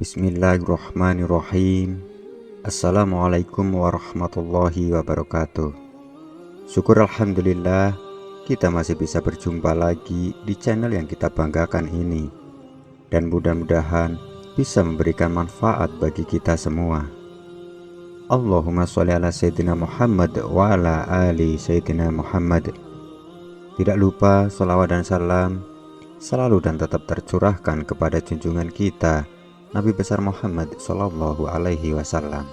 Bismillahirrahmanirrahim. Assalamualaikum warahmatullahi wabarakatuh. Syukur alhamdulillah kita masih bisa berjumpa lagi di channel yang kita banggakan ini, dan mudah-mudahan bisa memberikan manfaat bagi kita semua. Allahumma sholli ala Sayyidina Muhammad wa ala ali Sayyidina Muhammad. Tidak lupa sholawat dan salam selalu dan tetap tercurahkan kepada junjungan kita Nabi besar Muhammad Sallallahu Alaihi Wasallam.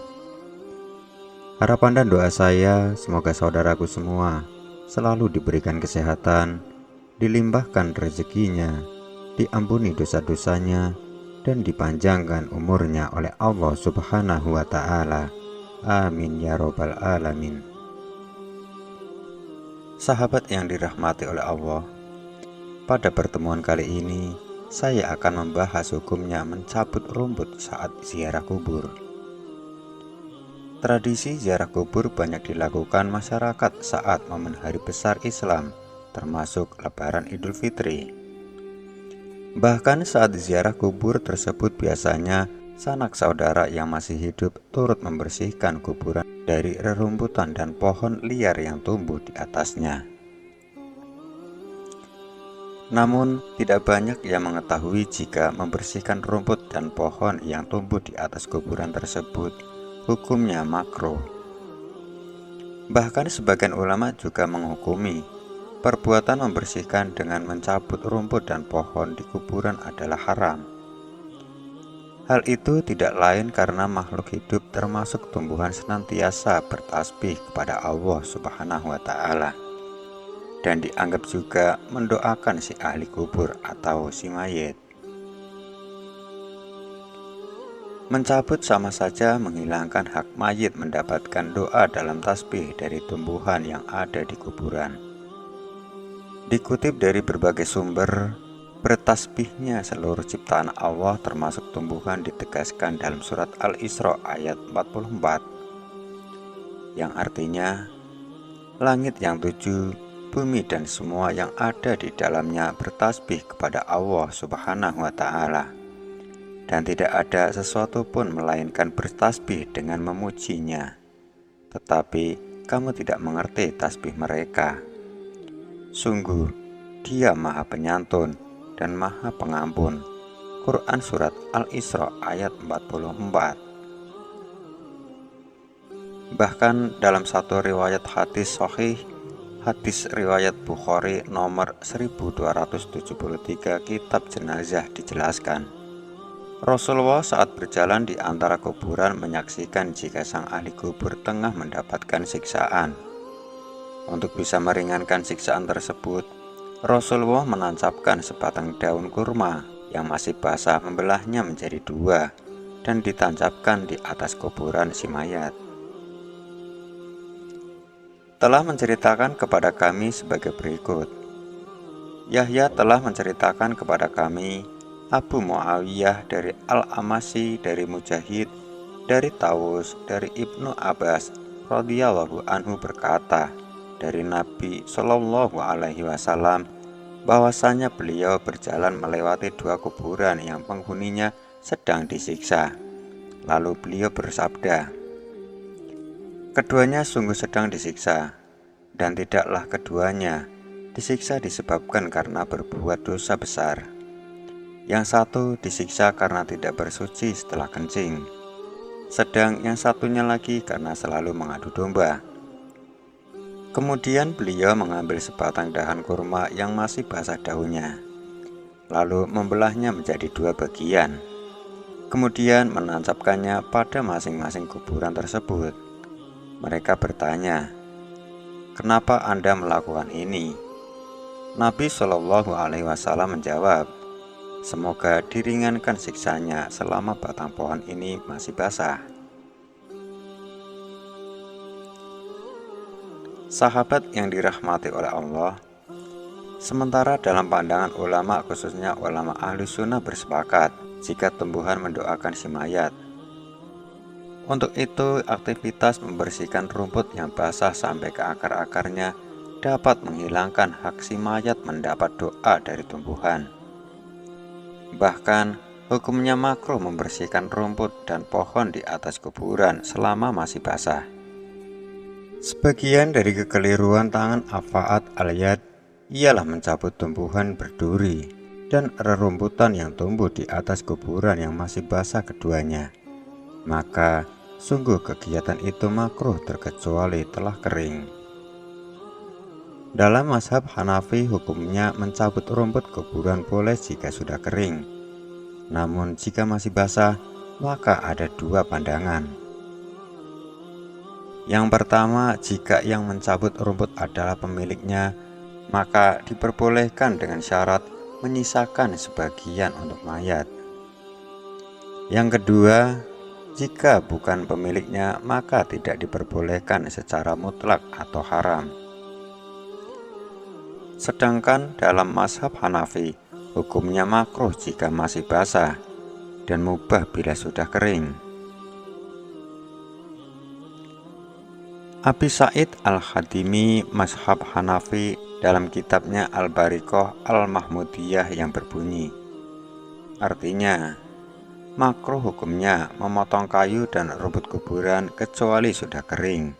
Harapan dan doa saya semoga saudaraku semua selalu diberikan kesehatan, dilimpahkan rezekinya, diampuni dosa-dosanya, dan dipanjangkan umurnya oleh Allah Subhanahu wa Ta'ala. Amin ya Robbal Alamin. Sahabat yang dirahmati oleh Allah, pada pertemuan kali ini saya akan membahas hukumnya mencabut rumput saat ziarah kubur. Tradisi ziarah kubur banyak dilakukan masyarakat saat momen hari besar Islam, termasuk Lebaran Idul Fitri. Bahkan saat ziarah kubur tersebut biasanya sanak saudara yang masih hidup turut membersihkan kuburan dari rerumputan dan pohon liar yang tumbuh di atasnya. Namun, tidak banyak yang mengetahui jika membersihkan rumput dan pohon yang tumbuh di atas kuburan tersebut hukumnya makruh. Bahkan sebagian ulama juga menghukumi perbuatan membersihkan dengan mencabut rumput dan pohon di kuburan adalah haram. Hal itu tidak lain karena makhluk hidup termasuk tumbuhan senantiasa bertasbih kepada Allah Subhanahu wa Ta'ala, dan dianggap juga mendoakan si ahli kubur atau si mayit. Mencabut sama saja menghilangkan hak mayit mendapatkan doa dalam tasbih dari tumbuhan yang ada di kuburan. Dikutip dari berbagai sumber, bertasbihnya seluruh ciptaan Allah termasuk tumbuhan ditegaskan dalam surat Al-Isra ayat 44, yang artinya langit yang tujuh, bumi dan semua yang ada di dalamnya bertasbih kepada Allah Subhanahu wa Ta'ala, dan tidak ada sesuatu pun melainkan bertasbih dengan memujinya. Tetapi kamu tidak mengerti tasbih mereka. Sungguh, Dia Maha Penyantun dan Maha Pengampun. Quran Surat Al-Isra ayat 44. Bahkan dalam satu riwayat hadis sahih, hadis riwayat Bukhari nomor 1273 kitab jenazah dijelaskan, Rasulullah saat berjalan di antara kuburan menyaksikan jika sang ahli kubur tengah mendapatkan siksaan. Untuk bisa meringankan siksaan tersebut, Rasulullah menancapkan sebatang daun kurma yang masih basah, membelahnya menjadi dua dan ditancapkan di atas kuburan si mayat. Telah menceritakan kepada kami sebagai berikut. Yahya telah menceritakan kepada kami, Abu Muawiyah dari Al-Amasi, dari Mujahid, dari Tawus, dari Ibnu Abbas radhiyallahu anhu berkata dari Nabi Shallallahu Alaihi Wasallam bahwasanya beliau berjalan melewati dua kuburan yang penghuninya sedang disiksa. Lalu beliau bersabda, keduanya sungguh sedang disiksa, dan tidaklah keduanya disiksa disebabkan karena berbuat dosa besar. Yang satu disiksa karena tidak bersuci setelah kencing, sedang yang satunya lagi karena selalu mengadu domba. Kemudian beliau mengambil sebatang dahan kurma yang masih basah daunnya, lalu membelahnya menjadi dua bagian. Kemudian menancapkannya pada masing-masing kuburan tersebut. Mereka bertanya, kenapa Anda melakukan ini? Nabi Shallallahu Alaihi Wasallam menjawab, semoga diringankan siksanya selama batang pohon ini masih basah. Sahabat yang dirahmati oleh Allah, sementara dalam pandangan ulama khususnya ulama ahli sunnah bersepakat jika tumbuhan mendoakan si mayat. Untuk itu, aktivitas membersihkan rumput yang basah sampai ke akar-akarnya dapat menghilangkan hak si mayat mendapat doa dari tumbuhan. Bahkan, Hukumnya makruh membersihkan rumput dan pohon di atas kuburan selama masih basah. Sebagian dari kekeliruan tangan Afaat al-Yad ialah mencabut tumbuhan berduri dan rerumputan yang tumbuh di atas kuburan yang masih basah keduanya. Maka sungguh kegiatan itu makruh terkecuali telah kering. Dalam mazhab Hanafi, hukumnya mencabut rumput kuburan boleh jika sudah kering. Namun jika masih basah, maka ada dua pandangan. Yang pertama, jika yang mencabut rumput adalah pemiliknya, maka diperbolehkan dengan syarat menyisakan sebagian untuk mayat. Yang kedua, jika bukan pemiliknya, maka tidak diperbolehkan secara mutlak atau haram. Sedangkan dalam mazhab Hanafi, hukumnya makruh jika masih basah dan mubah bila sudah kering. Abi Sa'id Al-Khadimi mazhab Hanafi dalam kitabnya Al-Bariqah Al-Mahmudiyah yang berbunyi, artinya, makruh hukumnya memotong kayu dan rumput kuburan kecuali sudah kering,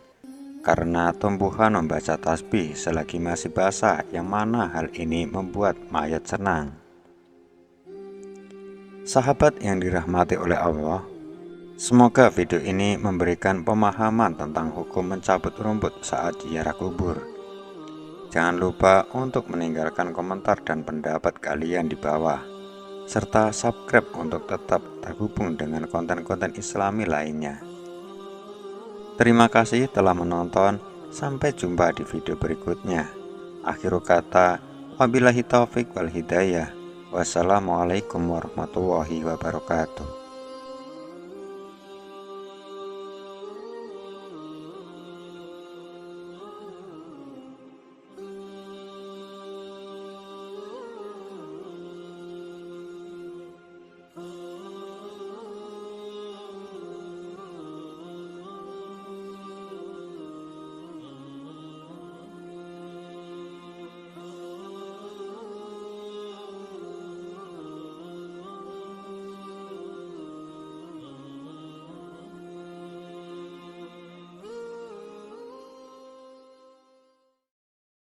karena tumbuhan membaca tasbih selagi masih basah, yang mana hal ini membuat mayat senang. Sahabat yang dirahmati oleh Allah, semoga video ini memberikan pemahaman tentang hukum mencabut rumput saat ziarah kubur. Jangan lupa untuk meninggalkan komentar dan pendapat kalian di bawah, serta subscribe untuk tetap terhubung dengan konten-konten Islami lainnya. Terima kasih telah menonton, sampai jumpa di video berikutnya. Akhirul kata, wabillahi taufik wal hidayah. Wassalamualaikum warahmatullahi wabarakatuh.